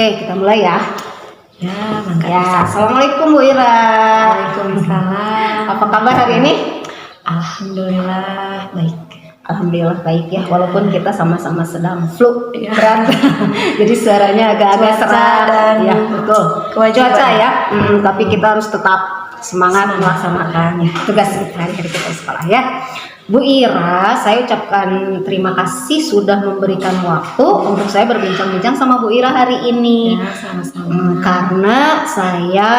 Oke, kita mulai ya. Ya, mangga. Ya, assalamualaikum Bu Ira. Waalaikumsalam. Apa kabar hari ini? Alhamdulillah baik. Alhamdulillah baik ya, walaupun kita sama-sama sedang flu Ya. berat. Jadi suaranya agak-agak Cuaca serak. dan Ya, betul. kewajiban. Cuaca ya, tapi kita harus tetap semangat melaksanakan tugas hari-hari kita di sekolah ya. Bu Ira, saya ucapkan terima kasih sudah memberikan waktu untuk saya berbincang-bincang sama Bu Ira hari ini. Ya, sama-sama. Karena saya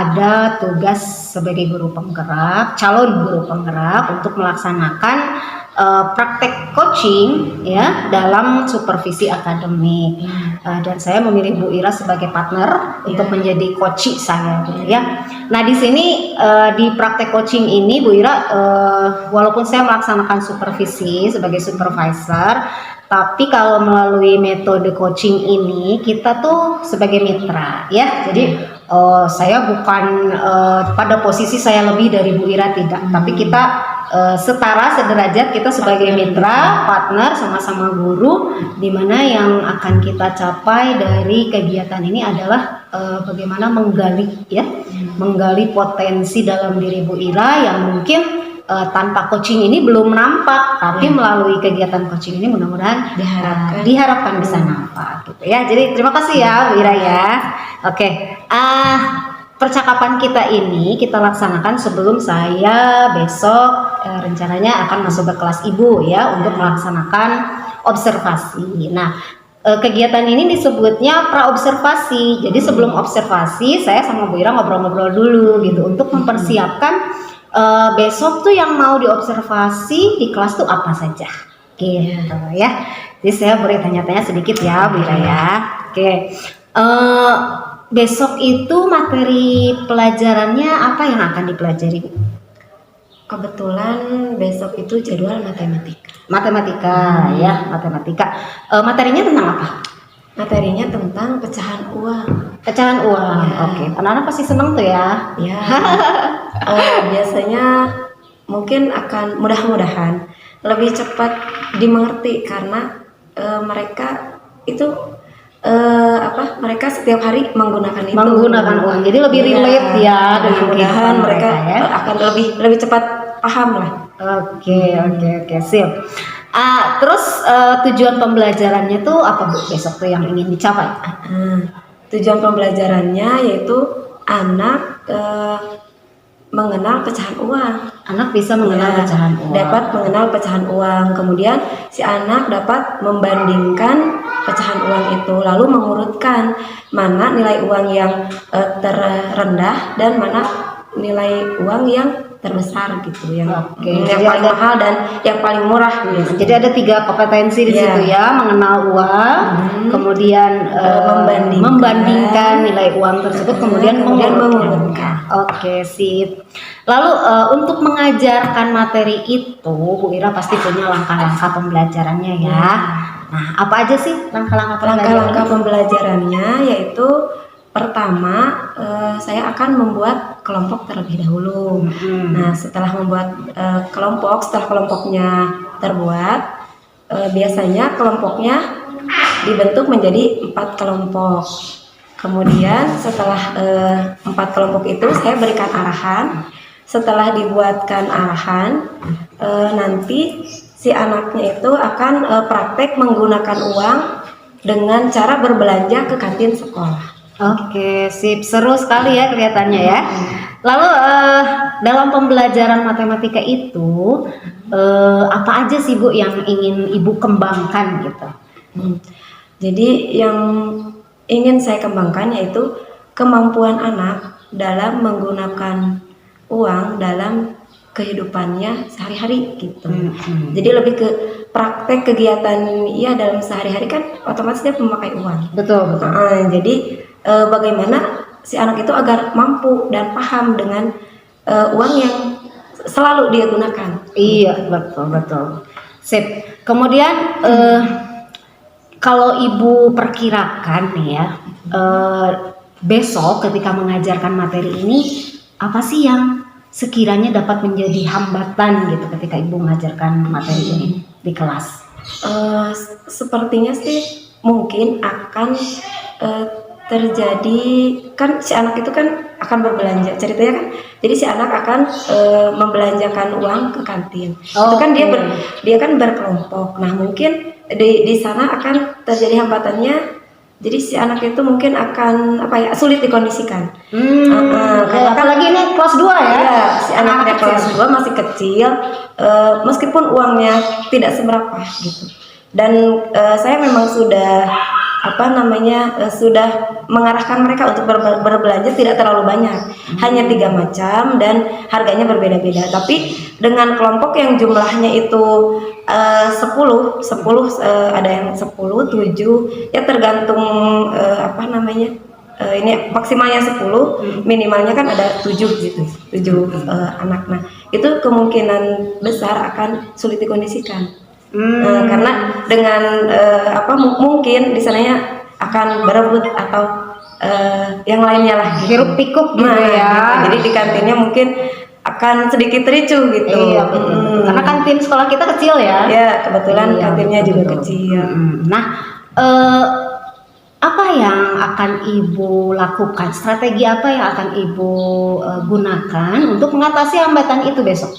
ada tugas sebagai guru penggerak, calon guru penggerak untuk melaksanakan praktek coaching ya dalam supervisi akademik. Dan saya memilih Bu Ira sebagai partner untuk menjadi coach saya gitu ya. Nah, di sini di praktek coaching ini Bu Ira walaupun saya melaksanakan supervisi sebagai supervisor, tapi kalau melalui metode coaching ini kita tuh sebagai mitra ya. Jadi saya bukan pada posisi saya lebih dari Bu Ira, tidak, tapi kita setara sederajat, kita sebagai mitra, partner, sama-sama guru, di mana yang akan kita capai dari kegiatan ini adalah bagaimana menggali ya, menggali potensi dalam diri Bu Ira yang mungkin tanpa coaching ini belum nampak, tapi melalui kegiatan coaching ini mudah-mudahan diharapkan bisa nampak gitu ya. Jadi terima kasih ya Bu Ira ya. Oke, percakapan kita ini kita laksanakan sebelum saya besok rencananya akan masuk ke kelas ibu ya untuk melaksanakan observasi. Nah, kegiatan ini disebutnya praobservasi. Jadi sebelum observasi saya sama Bu Ira ngobrol-ngobrol dulu gitu untuk mempersiapkan besok tuh yang mau diobservasi di kelas tuh apa saja gitu ya. Jadi saya boleh tanya-tanya sedikit ya Bu Ira ya. Oke. Besok itu materi pelajarannya apa yang akan dipelajari Bu? Kebetulan besok itu jadwal matematika. Matematika ya, matematika. Materinya tentang apa? Materinya tentang pecahan uang. Pecahan uang. Ya. Oke. Anak-anak pasti seneng tuh ya. Ya. Biasanya mungkin akan mudah-mudahan lebih cepat dimengerti karena mereka itu mereka setiap hari menggunakan itu. Menggunakan uang. Jadi lebih relate ya dengan mudah-mudahan mereka ya. akan lebih cepat paham lah. Oke, sip. Terus tujuan pembelajarannya tuh apa Bu besok tuh yang ingin dicapai? Tujuan pembelajarannya yaitu anak mengenal pecahan uang. Anak bisa mengenal pecahan uang. Dapat mengenal pecahan uang. Kemudian si anak dapat membandingkan pecahan uang itu, lalu mengurutkan mana nilai uang yang terendah dan mana nilai uang yang terbesar gitu, yang paling mahal dan yang paling murah gitu. Jadi ada 3 kompetensi di situ ya, mengenal uang, kemudian membandingkan nilai uang tersebut, kemudian mengurutkan. Oke, sip. Lalu untuk mengajarkan materi itu, Bu Ira pasti punya langkah-langkah pembelajarannya ya. Nah, apa aja sih langkah-langkah pembelajarannya? Yaitu pertama, saya akan membuat kelompok terlebih dahulu. Nah, setelah membuat setelah kelompoknya terbuat, biasanya kelompoknya dibentuk menjadi 4 kelompok. Kemudian setelah 4 kelompok itu saya berikan arahan. Setelah dibuatkan arahan, nanti si anaknya itu akan praktek menggunakan uang dengan cara berbelanja ke kantin sekolah. Oke, sip. Seru sekali ya kelihatannya ya. Lalu dalam pembelajaran matematika itu apa aja sih Bu yang ingin Ibu kembangkan gitu? Jadi yang ingin saya kembangkan yaitu kemampuan anak dalam menggunakan uang dalam kehidupannya sehari-hari gitu. Jadi lebih ke praktek kegiatan ya dalam sehari-hari kan otomatis dia memakai uang. Betul. Jadi bagaimana si anak itu agar mampu dan paham dengan uang yang selalu dia gunakan. Iya, betul. Sip. Kemudian kalau Ibu perkirakan nih ya, besok ketika mengajarkan materi ini, apa sih yang sekiranya dapat menjadi hambatan gitu ketika Ibu mengajarkan materi ini di kelas? Sepertinya sih mungkin akan terjadi kan si anak itu kan akan berbelanja ceritanya kan, jadi si anak akan membelanjakan uang ke kantin. Itu kan dia kan berkelompok. Nah mungkin di sana akan terjadi hambatannya, jadi si anak itu mungkin akan sulit dikondisikan. Karena apalagi ini kelas 2 ya. Iya, si anaknya kelas 2 masih kecil, meskipun uangnya tidak seberapa gitu. Dan saya memang sudah sudah mengarahkan mereka untuk berbelanja tidak terlalu banyak, hanya 3 macam dan harganya berbeda-beda. Tapi dengan kelompok yang jumlahnya itu 10 ada yang 10, 7 ya tergantung ini maksimalnya 10, minimalnya kan ada 7 gitu, 7 anak. Nah itu kemungkinan besar akan sulit dikondisikan. Karena dengan mungkin di sananya akan berebut atau yang lainnya lah gitu. Hiruk pikuk gitu ya. Gitu. Jadi di kantinnya mungkin akan sedikit ricuh gitu. Iya betul. Karena kantin sekolah kita kecil ya. Ya kebetulan kantinnya juga kecil. Nah apa yang akan Ibu lakukan? Strategi apa yang akan Ibu gunakan untuk mengatasi hambatan itu besok?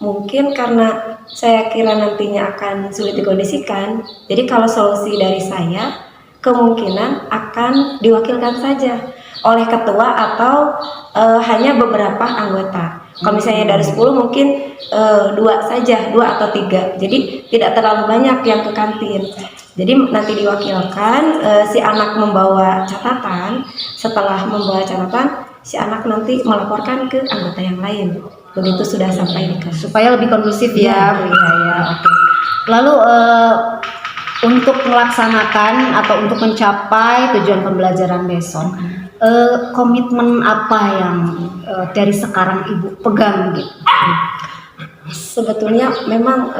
Mungkin karena saya kira nantinya akan sulit dikondisikan, jadi kalau solusi dari saya kemungkinan akan diwakilkan saja oleh ketua atau hanya beberapa anggota. Kalau misalnya dari 10 mungkin 2 saja, 2 atau 3, jadi tidak terlalu banyak yang ke kantin. Jadi nanti diwakilkan, si anak membawa catatan, setelah membawa catatan si anak nanti melaporkan ke anggota yang lain. Begitu sudah sampai di kelas. Supaya lebih kondusif ya, Bu Ira ya. Oke. Lalu untuk melaksanakan atau untuk mencapai tujuan pembelajaran besok, komitmen apa yang dari sekarang Ibu pegang gitu? Sebetulnya memang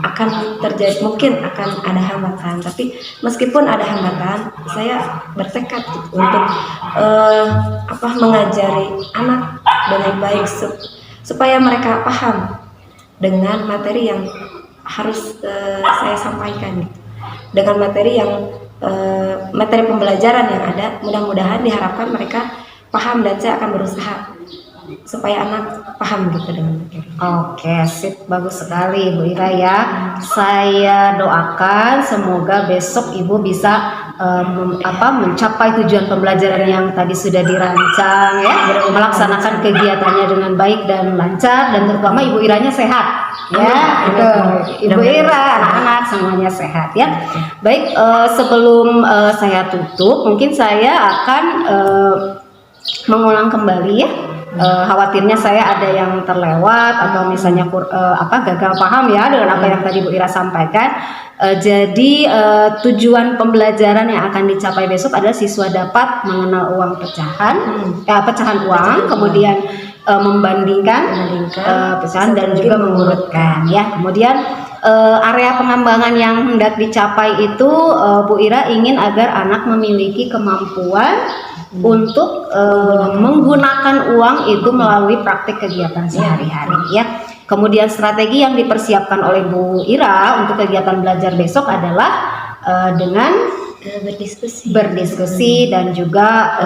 akan terjadi, mungkin akan ada hambatan, tapi meskipun ada hambatan, saya bertekad untuk mengajari anak dengan baik supaya mereka paham dengan materi yang harus saya sampaikan gitu. Dengan materi yang materi pembelajaran yang ada, mudah-mudahan diharapkan mereka paham dan saya akan berusaha supaya anak paham gitu dengan materi. Oke, sip, bagus sekali Bu Ira ya. Saya doakan semoga besok Ibu bisa mencapai tujuan pembelajaran yang tadi sudah dirancang ya, melaksanakan kegiatannya dengan baik dan lancar, dan terutama Ibu Iranya sehat ya. Itu Ibu Ira, anak-anak semuanya sehat ya. Baik, sebelum saya tutup, mungkin saya akan mengulang kembali ya. Khawatirnya saya ada yang terlewat atau misalnya gagal paham ya dengan apa yang tadi Bu Ira sampaikan. Jadi tujuan pembelajaran yang akan dicapai besok adalah siswa dapat mengenal uang pecahan uang, kemudian membandingkan pecahan dan juga mengurutkan ya. Kemudian area pengembangan yang hendak dicapai itu Bu Ira ingin agar anak memiliki kemampuan untuk menggunakan uang itu melalui praktik kegiatan sehari-hari ya. Kemudian strategi yang dipersiapkan oleh Bu Ira untuk kegiatan belajar besok adalah dengan berdiskusi dan juga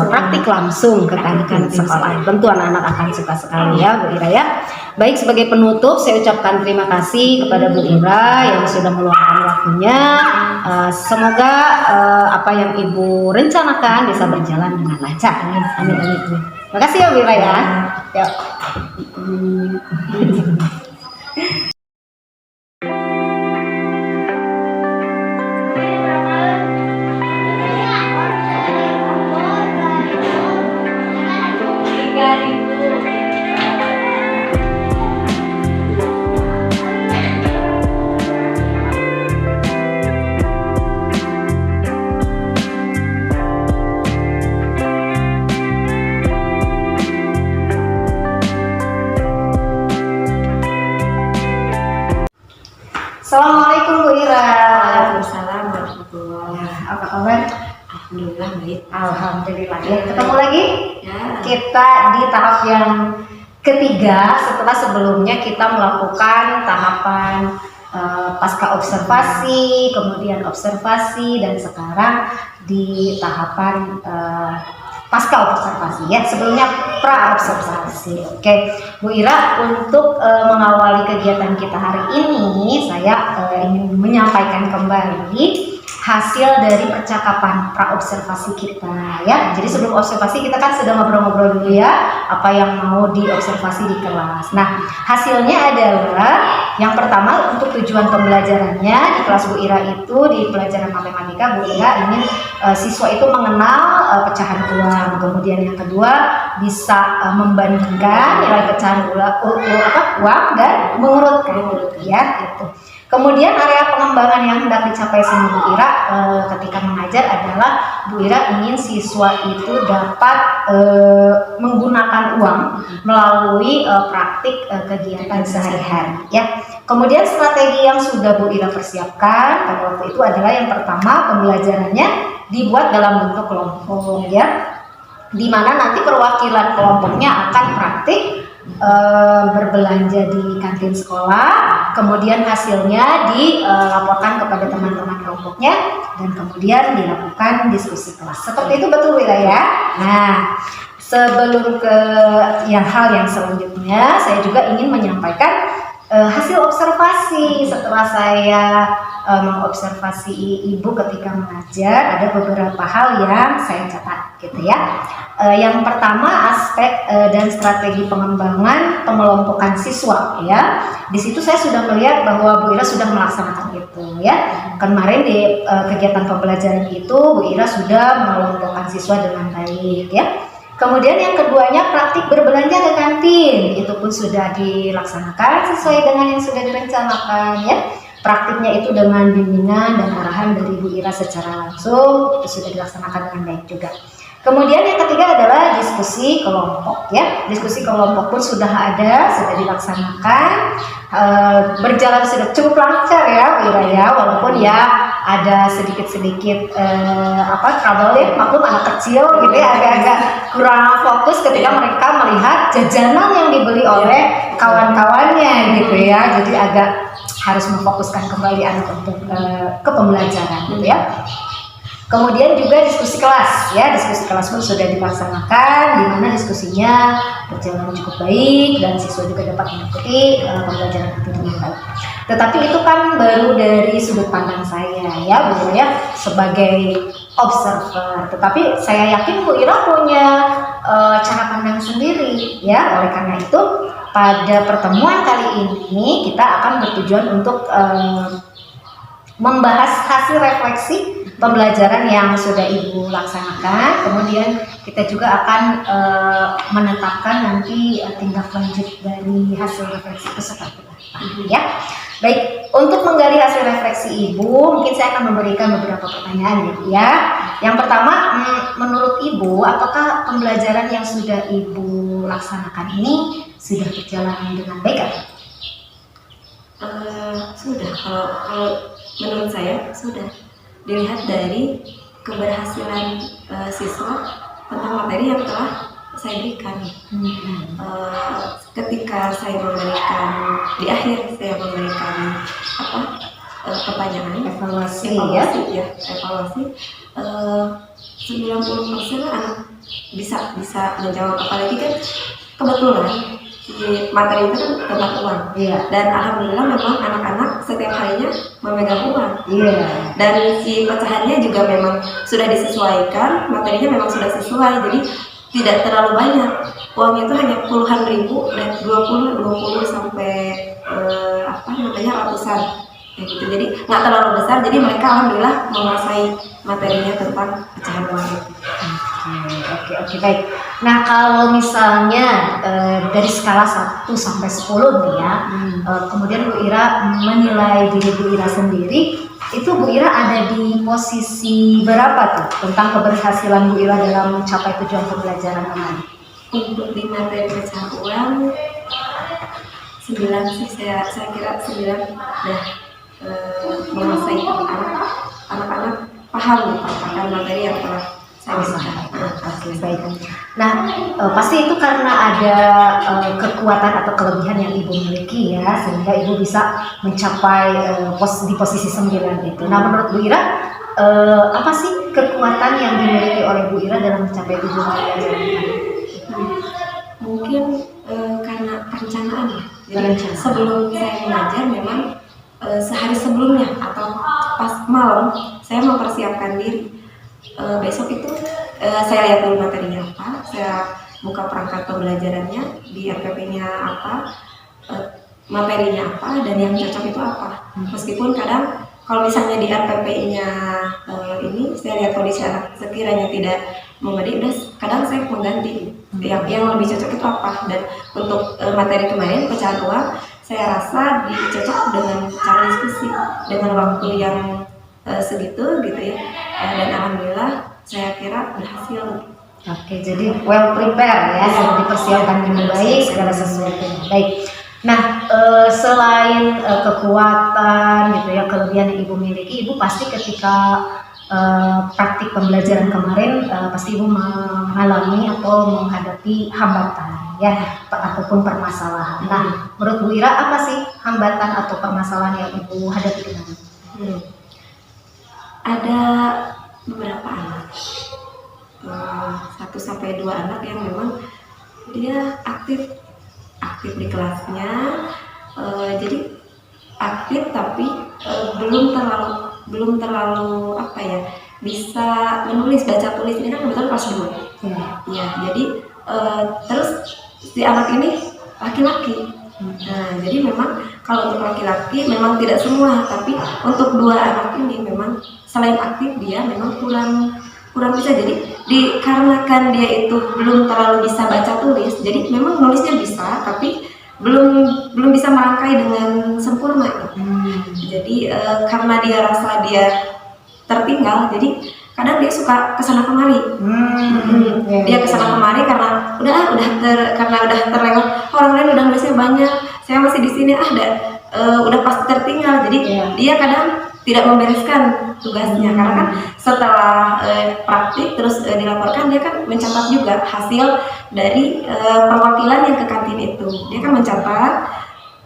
praktik langsung ke kantin sekolah. Tentu anak-anak akan suka sekali ya Bu Ira ya. Baik, sebagai penutup saya ucapkan terima kasih kepada Bu Ira yang sudah meluangkan waktunya. Semoga apa yang Ibu rencanakan bisa berjalan dengan lancar. Amin. Terima kasih ya Bu Ira ya. Yuk. Assalamualaikum Bu Ira. Waalaikumsalam warahmatullahi wabarakatuh. Apa kabar? Alhamdulillah baik. Alhamdulillah. Ya, ketemu lagi? Ya. Kita di tahap yang ketiga setelah sebelumnya kita melakukan tahapan pasca observasi, kemudian observasi, dan sekarang di tahapan pasca observasi ya, sebelumnya pra observasi. Oke, Bu Ira, untuk mengawali kegiatan kita hari ini, saya ingin menyampaikan kembali hasil dari percakapan pra observasi kita ya. Jadi sebelum observasi kita kan sudah ngobrol-ngobrol dulu ya, apa yang mau diobservasi di kelas. Nah, hasilnya adalah yang pertama untuk tujuan pembelajarannya di kelas Bu Ira itu di pelajaran matematika, Bu Ira ingin siswa itu mengenal pecahan uang. Kemudian yang kedua bisa membandingkan nilai pecahan uang dan mengurutkan ya gitu. Kemudian area pengembangan yang hendak dicapai sama Bu Ira ketika mengajar adalah Bu Ira ingin siswa itu dapat menggunakan uang melalui praktik kegiatan sehari-hari ya. Kemudian strategi yang sudah Bu Ira persiapkan pada waktu itu adalah yang pertama pembelajarannya dibuat dalam bentuk kelompok ya, di mana nanti perwakilan kelompoknya akan praktik berbelanja di kantin sekolah, kemudian hasilnya dilaporkan kepada teman-teman kelompoknya dan kemudian dilakukan diskusi kelas. Seperti itu betul Wira ya? Nah, sebelum ke hal yang selanjutnya, saya juga ingin menyampaikan hasil observasi setelah saya mengobservasi ibu ketika mengajar. Ada beberapa hal yang saya catat gitu ya. Yang pertama aspek dan strategi pengembangan pengelompokan siswa ya. Di situ saya sudah melihat bahwa Bu Ira sudah melaksanakan itu ya. Kemarin di kegiatan pembelajaran itu Bu Ira sudah mengelompokkan siswa dengan baik ya. Kemudian yang keduanya praktik berbelanja ke kantin, itu pun sudah dilaksanakan sesuai dengan yang sudah direncanakan ya. Praktiknya itu dengan bimbingan dan arahan dari Bu Ira secara langsung, itu sudah dilaksanakan dengan baik juga. Kemudian yang ketiga adalah diskusi kelompok ya. Diskusi kelompok pun sudah ada, sudah dilaksanakan, berjalan sudah cukup lancar ya Bu Ira ya, walaupun ya ada sedikit-sedikit trouble ya, maklum anak kecil gitu ya, agak-agak kurang fokus ketika mereka melihat jajanan yang dibeli oleh kawan-kawannya gitu ya, jadi agak harus memfokuskan kembali anak untuk ke pembelajaran gitu ya. Kemudian juga diskusi kelas ya, diskusi kelas pun sudah dilaksanakan, di mana diskusinya berjalan cukup baik dan siswa juga dapat mengikuti pembelajaran itu dengan baik. Tetapi itu kan baru dari sudut pandang saya ya Bu Ira sebagai observer. Tetapi saya yakin Bu Ira punya cara pandang sendiri ya. Oleh karena itu pada pertemuan kali ini kita akan bertujuan untuk membahas hasil refleksi pembelajaran yang sudah Ibu laksanakan. Kemudian kita juga akan menetapkan nanti tindak lanjut dari hasil refleksi itu seperti apa ya. Baik, untuk menggali hasil refleksi Ibu, mungkin saya akan memberikan beberapa pertanyaan ya. Yang pertama, menurut Ibu, apakah pembelajaran yang sudah Ibu laksanakan ini sudah berjalan dengan baik atau? Sudah, kalau menurut saya sudah. Dilihat dari keberhasilan siswa tentang materi yang telah saya berikan. Ketika saya memberikan di akhir saya memberikan pertanyaan evaluasi ya, 90% anak bisa menjawab, apalagi kan kebetulan di materi itu kan tentang uang. Dan alhamdulillah memang anak-anak setiap harinya memegang uang. Dan si pecahannya juga memang sudah disesuaikan, materinya memang sudah sesuai, jadi tidak terlalu banyak. Uangnya itu hanya puluhan ribu dan 20 sampai ratusan gitu. Jadi nggak terlalu besar, jadi mereka alhamdulillah menguasai materinya tentang pecahan uang itu. Oke, baik. Nah, kalau misalnya dari skala 1 sampai 10 nih ya, kemudian Bu Ira menilai diri Bu Ira sendiri, itu Bu Ira ada di posisi berapa tuh tentang keberhasilan Bu Ira dalam mencapai tujuan pembelajaran kemarin? Untuk di materi pecahan uang 9 sih, saya kira 9 udah menguasai. Anak-anak paham materi yang telah saya bisa. Oke, baik. Nah, pasti itu karena ada kekuatan atau kelebihan yang ibu miliki ya, sehingga ibu bisa mencapai di posisi 9 itu. Nah, menurut Bu Ira, apa sih kekuatan yang dimiliki oleh Bu Ira dalam mencapai tujuan belajar? Mungkin karena perencanaan ya. Jadi Perencanaan. sebelum saya mengajar memang sehari sebelumnya atau pas malam saya mempersiapkan diri. Besok itu saya lihat dulu materinya apa, saya buka perangkat pembelajarannya, di RPP-nya apa, materinya apa, dan yang cocok itu apa. Meskipun kadang kalau misalnya di RPP-nya ini saya lihat kondisi anak sekiranya tidak memadai, udah kadang saya mengganti yang lebih cocok itu apa. Dan untuk materi kemarin pecahan uang, saya rasa dicocok dengan cara diskusi dengan waktu yang segitu gitu ya, dan alhamdulillah saya kira berhasil. Oke, jadi well prepare ya, sudah dipersiapkan dengan baik segala sesuatu. Baik. Nah, selain kekuatan gitu ya, kelebihan yang ibu miliki, ibu pasti ketika praktik pembelajaran kemarin pasti ibu mengalami atau menghadapi hambatan ya, ataupun permasalahan. Nah, menurut Bu Ira apa sih hambatan atau permasalahan yang ibu hadapi kemarin? Ada beberapa anak, 1-2 anak yang memang dia aktif di kelasnya, jadi aktif tapi belum terlalu apa ya, bisa menulis, baca tulis. Ini kan kebetulan kelas 2 ya, jadi terus si anak ini laki-laki. Nah, jadi memang kalau untuk laki-laki memang tidak semua, tapi untuk 2 anak ini memang selain aktif dia memang kurang bisa. Jadi dikarenakan dia itu belum terlalu bisa baca tulis, jadi memang nulisnya bisa tapi belum bisa merangkai dengan sempurna. Jadi karena dia rasa dia tertinggal, jadi kadang dia suka kesana kemari. Dia kesana kemari karena udah terlewat, orang lain udah nulisnya banyak, saya masih di sini udah pasti tertinggal. Jadi dia kadang tidak membereskan tugasnya, karena kan setelah praktik terus dilaporkan, dia kan mencatat juga hasil dari perwakilan yang ke kantin itu, dia kan mencatat.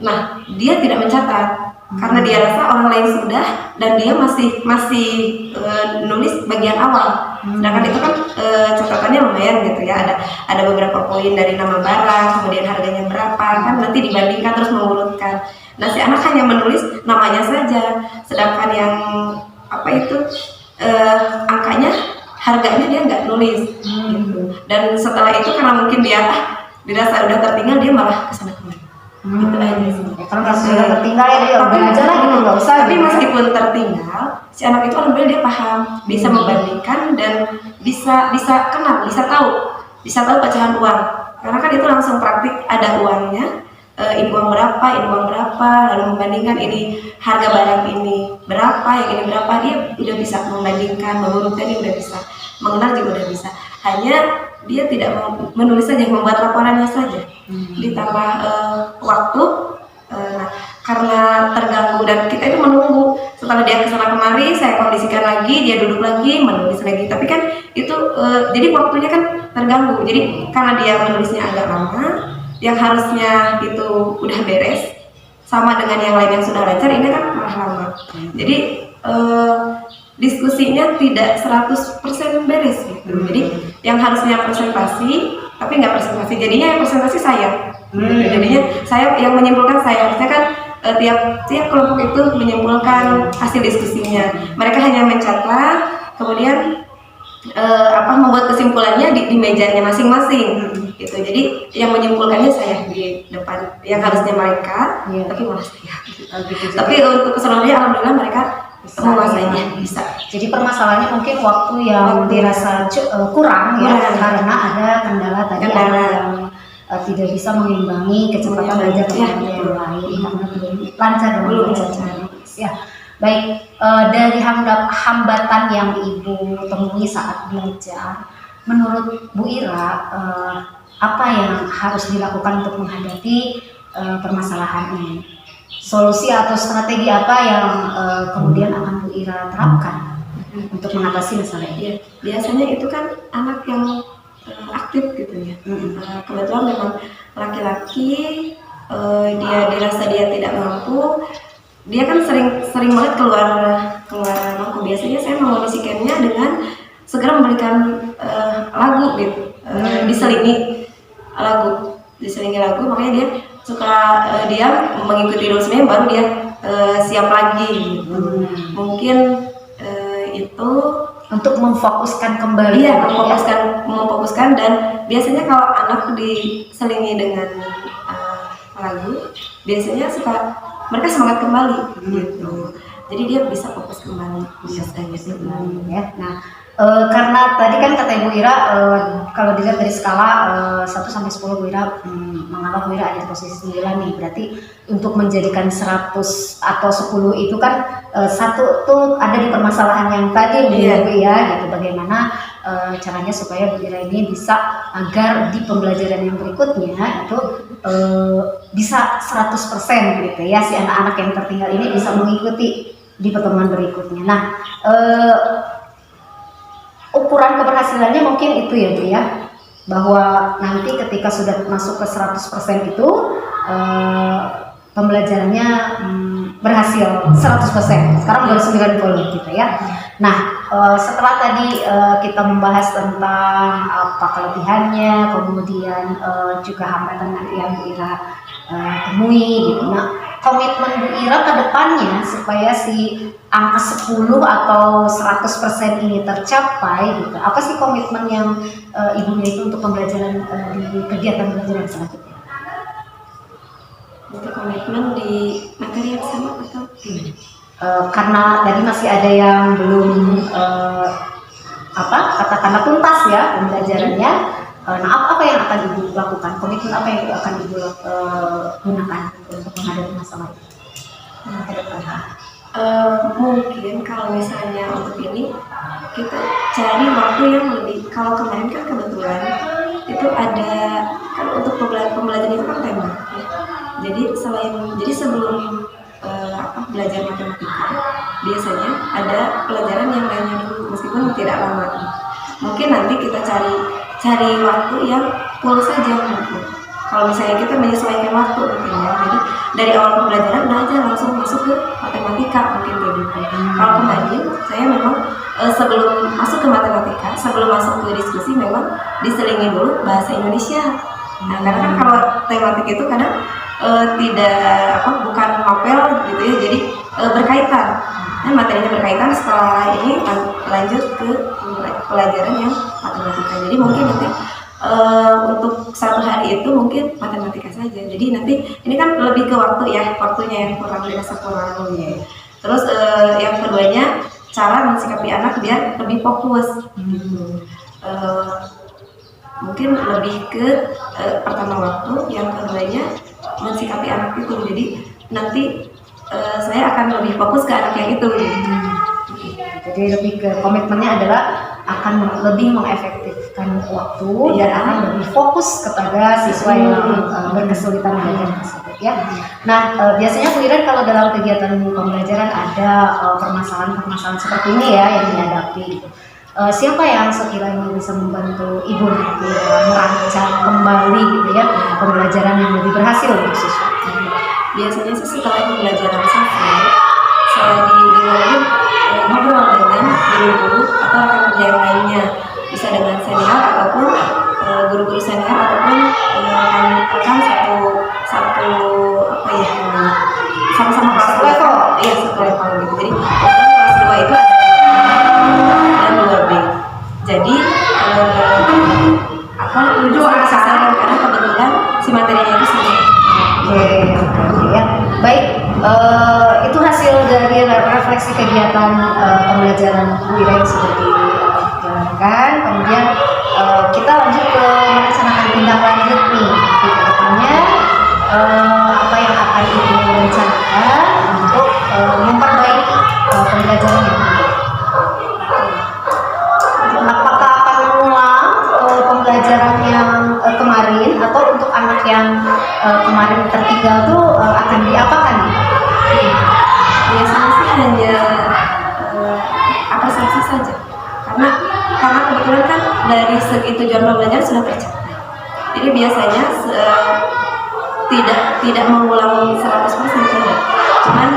Nah, dia tidak mencatat karena dia rasa orang lain sudah, dan dia masih nulis bagian awal. Sedangkan itu kan catatannya lumayan gitu ya, ada beberapa poin dari nama barang, kemudian harganya berapa, kan nanti dibandingkan terus mengurutkan. Nah, si anak hanya menulis namanya saja, sedangkan yang angkanya, harganya dia nggak nulis gitu. Dan setelah itu karena mungkin dia dirasa udah tertinggal, dia malah kesana kemari. Gitu aja sih. Karena kalau sudah tertinggal ya dia udah aja lah gitu, nggak usah. Tapi meskipun tertinggal, si anak itu alhamdulillah dia paham, bisa membandingkan dan bisa kenal, bisa tahu pecahan uang. Karena kan itu langsung praktik, ada uangnya, ini uang berapa, lalu membandingkan ini harga barang ini berapa, yang ini berapa, dia udah bisa membandingkan, mengurutkan, dia udah bisa, mengenal juga udah bisa. Hanya dia tidak menulis saja, membuat laporannya saja. Ditambah waktu, karena terganggu dan kita itu menunggu. Setelah dia kesana kemari, saya kondisikan lagi, dia duduk lagi, menulis lagi. Tapi kan itu jadi waktunya kan terganggu. Jadi karena dia menulisnya agak lama, yang harusnya itu udah beres sama dengan yang lain yang sudah lancar, ini kan malah lama. Jadi diskusinya tidak 100% beres gitu. Jadi yang harusnya presentasi tapi nggak presentasi, jadinya yang presentasi saya. Jadinya saya yang menyimpulkan, saya harusnya kan tiap kelompok itu menyimpulkan hasil diskusinya. Mereka hanya mencatat, kemudian membuat kesimpulannya di mejanya masing-masing gitu. Jadi yang menyimpulkannya saya di depan, yang harusnya mereka, tapi malah saya gitu. Tapi untuk keseluruhannya alhamdulillah mereka menguasainya, bisa. Jadi permasalahannya mungkin waktu yang dirasa kurang ya, karena ada kendala tadi yang tidak bisa mengimbangi kecepatan belajar dengan yang lain, karena belum lancar dalam belajar. Ya, baik. Dari hambatan yang ibu temui saat belajar, menurut Bu Ira apa yang harus dilakukan untuk menghadapi permasalahan ini? Solusi atau strategi apa yang kemudian akan Bu Ira terapkan? untuk mengatasi masalah ini. Iya, biasanya itu kan anak yang aktif gitu ya. Kebetulan memang laki-laki, dia dirasa dia tidak mampu, dia kan sering banget keluar mangku. Biasanya saya memondisikannya dengan segera memberikan lagu gitu, diselingi lagu, makanya dia suka dia mengikuti dulu sebenarnya, baru dia siap lagi gitu. Mungkin itu untuk memfokuskan kembali. Iya, memfokuskan dan biasanya kalau anak diselingi dengan lagu, biasanya mereka semangat kembali gitu. Jadi dia bisa fokus kembali biasanya. Ya. Nah, karena tadi kan kata Ibu Ira, kalau dilihat dari skala 1 sampai 10, Bu Ira menganggap Bu Ira ada di posisi 9 nih. Berarti untuk menjadikan 100 atau 10 itu kan satu tuh ada di permasalahan yang tadi Bu ya, gitu. Bagaimana caranya supaya Bu Ira ini bisa agar di pembelajaran yang berikutnya itu bisa 100% gitu ya, si anak-anak yang tertinggal ini bisa mengikuti di pertemuan berikutnya. Nah, ukuran keberhasilannya mungkin itu ya Bu ya, bahwa nanti ketika sudah masuk ke 100% itu pembelajarannya berhasil 100%. Sekarang baru 90 gitu ya. Nah, setelah tadi kita membahas tentang apa kelebihannya, kemudian juga hambatan nanti yang Bu Ira temui gitu. Nah, komitmen Bu Ira ke depannya supaya si angka 10 atau 100% ini tercapai gitu. Apa sih komitmen yang Ibu miliki untuk pembelajaran di kegiatan belajar yang selanjutnya? Untuk komitmen di materi yang sama atau gimana? Karena tadi masih ada yang belum katakanlah tuntas ya pembelajarannya. Nah, apa yang akan Ibu lakukan? Komitmen apa yang akan Ibu gunakan untuk menghadapi masalah itu? Mungkin kalau misalnya untuk ini kita cari waktu yang lebih. Kalau kemarin kan kebetulan itu ada kan untuk pembelajaran itu kan tema ya. Jadi sebelum belajar matematika biasanya ada pelajaran yang lainnya dulu meskipun tidak lama. Mungkin nanti kita cari waktu yang full saja mungkin. Kalau misalnya kita menyesuaikan waktu mungkin ya. Jadi dari awal pembelajaran udah aja langsung masuk ke matematika mungkin gitu. Kalau kemarin saya memang sebelum masuk ke matematika, sebelum masuk ke diskusi memang diselingi dulu bahasa Indonesia. Nah, karena kan kalau tematik itu kadang bukan mapel gitu ya, jadi berkaitan. Nah, materinya berkaitan, setelah ini lanjut ke pelajaran yang matematika. Jadi mungkin nanti untuk satu hari itu mungkin matematika saja. Jadi nanti ini kan lebih ke waktu ya, waktunya yang kurang dirasa kurang ya. Terus yang keduanya cara mensikapi anak biar lebih fokus. Mungkin lebih ke pertama waktu, yang keduanya mensikapi anak itu. Jadi nanti saya akan lebih fokus ke anak yang itu. Jadi lebih ke komitmennya adalah akan lebih mengefektifkan waktu dan akan lebih fokus kepada siswa yang berkesulitan belajar tersebut ya. Nah, biasanya Bu Ira kalau dalam kegiatan pembelajaran ada permasalahan-permasalahan seperti ini ya yang dihadapi. Siapa yang sekiranya bisa membantu Ibu nanti dalam merancang kembali gitu ya pembelajaran yang lebih berhasil untuk siswa? Biasanya sih setelah pembelajaran selesai, saya dengerin ngobrol dengan guru-guru atau rekan kerja yang lainnya, bisa dengan senior ataupun guru-guru senior ataupun rekan sama-sama kelas level, iya satu level gitu. Jadi kelas 2 itu ada dan 2B. Jadi sasaran karena kebetulan si materinya itu sama. Oke ya. Baik, itu hasil dari refleksi kegiatan pembelajaran Bu Ira yang sudah dijalankan. Kemudian kita lanjut ke merencanakan tindak lanjut nih di kedepannya, apa yang akan Ibu rencanakan untuk memperbaiki pembelajaran yang ada. Apakah akan mengulang pembelajaran yang kemarin atau untuk anak yang kemarin tertinggal tuh akan diapakan nih? Biasanya sih hanya apresiasi karena kebetulan kan dari segi tujuan pembelajaran sudah tercapai. Jadi biasanya tidak mengulang 100% tidak. Cuman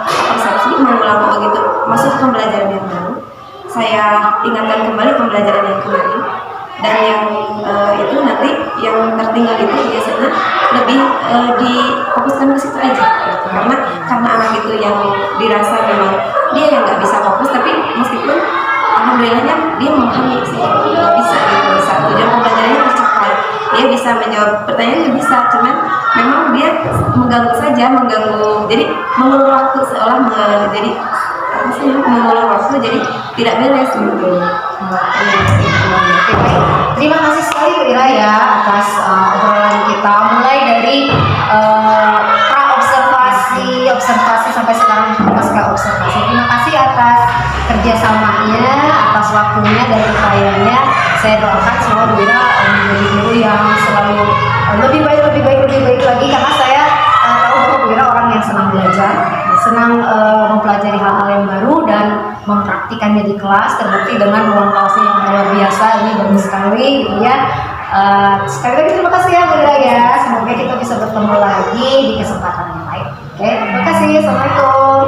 persepsi mengulang begitu masuk pembelajaran yang baru. Saya ingatkan kembali pembelajaran yang kemarin, dan yang itu nanti yang tertinggal itu biasanya lebih difokuskan ke situ aja gitu. Karena anak itu yang dirasa memang dia yang nggak bisa fokus, tapi meskipun alhamdulillahnya dia memahami sih, bisa tujuan pembelajarannya tercapai, dia bisa menjawab pertanyaan, bisa, cuman memang dia mengganggu saja, jadi mengulur waktu seolah jadi mengulur waktu, jadi tidak beres gitu. Terima kasih sekali Bu Ira ya atas obrolan kita, mulai dari observasi sampai sekarang pasca observasi. Terima kasih atas kerjasamanya, atas waktunya dan upayanya. Saya doakan semoga Bu Ira menjadi guru yang selalu lebih baik lagi, karena saya tahu bahwa Bu Ira orang yang senang belajar, senang mempelajari hal-hal yang baru dan mempraktikannya di kelas, terbukti dengan ruang kelasnya yang luar biasa. Ini bagus sekali gitu ya. Sekali lagi terima kasih ya Bu Ira ya, semoga kita bisa bertemu lagi di kesempatan yang lain. Oke, terima kasih. Assalamualaikum.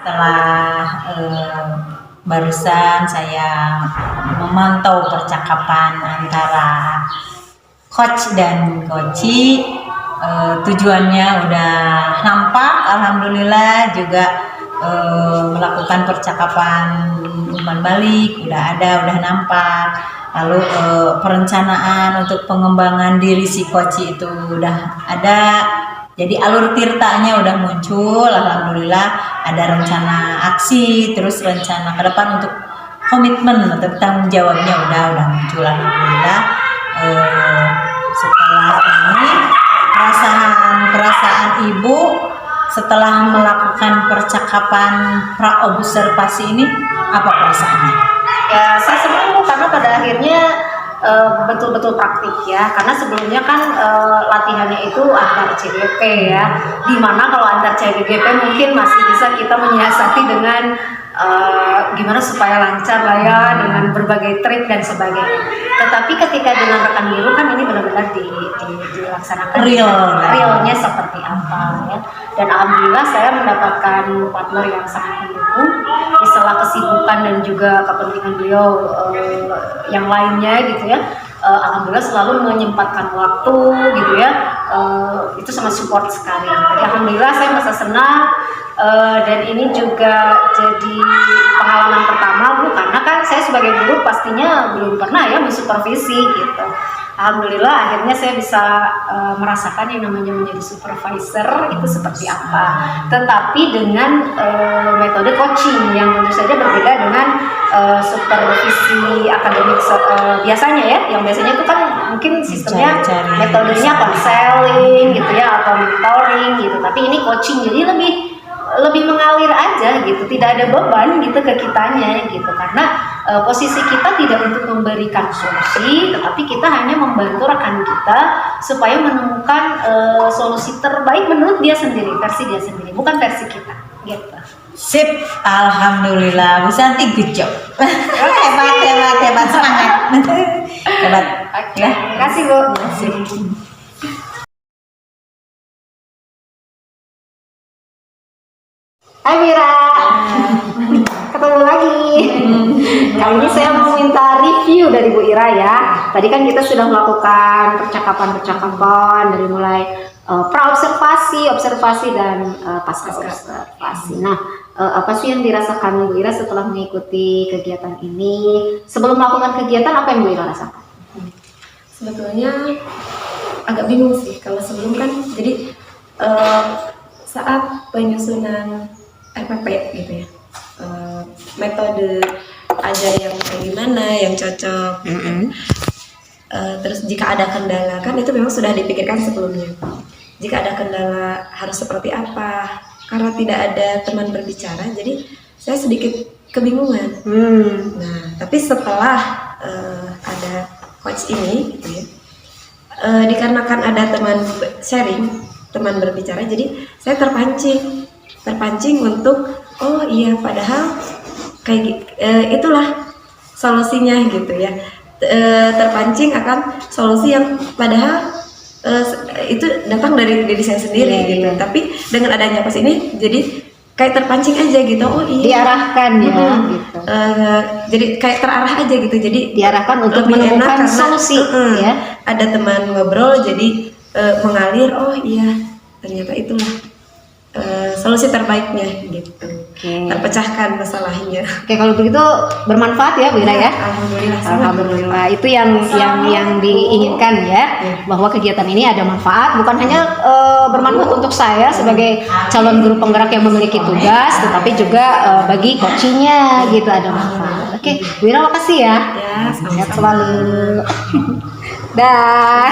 Setelah barusan saya memantau percakapan antara coach dan coachi, tujuannya udah nampak, alhamdulillah. Juga melakukan percakapan umpan balik udah nampak. Lalu perencanaan untuk pengembangan diri si coachi itu udah ada. Jadi alur tirtanya udah muncul, alhamdulillah. Ada rencana aksi, terus rencana ke depan untuk komitmen atau tanggung jawabnya udah muncul, alhamdulillah. Setelah ini perasaan ibu setelah melakukan percakapan pra-observasi ini, apa perasaannya? Ya, saya senang karena pada akhirnya betul-betul praktik ya, karena sebelumnya kan latihannya itu antar CBP ya, dimana kalau antar CBP mungkin masih bisa kita menyiasati dengan gimana supaya lancar lah ya, dengan berbagai trik dan sebagainya. Tetapi ketika dengan rekan biru kan ini benar-benar dilaksanakan realnya seperti apa ya. Dan alhamdulillah saya mendapatkan partner yang sangat mendukung di sela kesibukan dan juga kepentingan beliau yang lainnya gitu ya. Alhamdulillah selalu menyempatkan waktu gitu ya, itu sangat support sekali. Jadi alhamdulillah saya merasa senang, dan ini juga jadi pengalaman pertama Bu, karena kan saya sebagai guru pastinya belum pernah ya mensupervisi gitu. Alhamdulillah akhirnya saya bisa merasakan yang namanya menjadi supervisor itu seperti apa, tetapi dengan metode coaching yang tentu saja berbeda dengan supervisi akademik biasanya ya, yang biasanya itu kan mungkin sistemnya metodenya konseling gitu ya, atau mentoring gitu, tapi ini coaching, jadi lebih mengalir aja gitu, tidak ada beban gitu ke kitanya gitu, karena posisi kita tidak untuk memberikan solusi, tetapi kita hanya membantu rekan kita supaya menemukan solusi terbaik menurut dia sendiri, versi dia sendiri, bukan versi kita gitu. Sip, alhamdulillah Bu Santi, good job. hebat, semangat. Hebat. Oke, terima kasih Bu. Hai Mira, ketemu lagi. Kali ini saya mau minta review dari Bu Ira ya. Tadi kan kita sudah melakukan percakapan dari mulai pra-observasi, observasi, dan pasca observasi. Nah, apa sih yang dirasakan Bu Ira setelah mengikuti kegiatan ini? Sebelum melakukan kegiatan, apa yang Bu Ira rasakan? Sebetulnya agak bingung sih kalau sebelum kan, jadi saat penyusunan RPP gitu ya, metode ajar yang kayak gimana yang cocok. Terus jika ada kendala kan itu memang sudah dipikirkan sebelumnya. Jika ada kendala harus seperti apa, karena tidak ada teman berbicara, jadi saya sedikit kebingungan. Nah, tapi setelah ada coach ini gitu ya, dikarenakan ada teman sharing, teman berbicara, jadi saya terpancing untuk oh iya padahal itulah solusinya gitu ya. Terpancing akan solusi yang padahal itu datang dari diri saya sendiri gitu. Tapi dengan adanya pas ini jadi kayak terpancing aja gitu. Oh iya. Diarahkan ya Mm-mm. gitu. Jadi kayak terarah aja gitu. Jadi Diarahkan untuk lebih enak menemukan karena, solusi ya. ada teman ngobrol jadi mengalir. Oh iya ternyata itulah solusi terbaiknya gitu. Oke. Terpecahkan masalahnya. Oke, kalau begitu bermanfaat ya, Bu Ira ya. Alhamdulillah. sangat Alhamdulillah, itu yang diinginkan ya, bahwa kegiatan ini ada manfaat, bukan hanya bermanfaat untuk saya sebagai calon guru penggerak yang memiliki tugas, tetapi juga bagi coachingnya gitu ada manfaat. Oke, Bu Ira makasih ya. Ya, Sehat selalu. Dah.